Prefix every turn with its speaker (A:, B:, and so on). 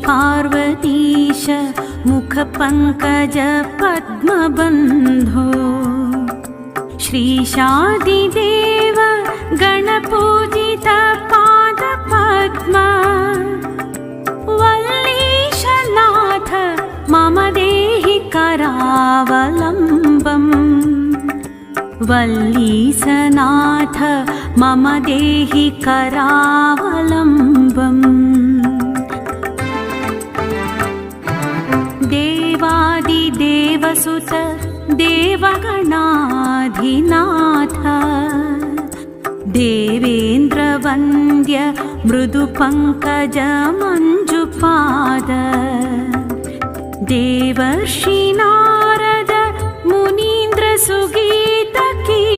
A: पार्वतीश मुखपङ्कज पद्मबन्धो श्रीशादिदेव गणपूजित पादपद्मा वल्लीशनाथ मम देहि करावलम्बम् वल्लीसनाथ मम देहि करावलम्बम् देवादिदेवसुत देवगणाधिनाथ देवेन्द्रवन्द्य मृदुपङ्कज मञ्जुपाद देवर्षिणा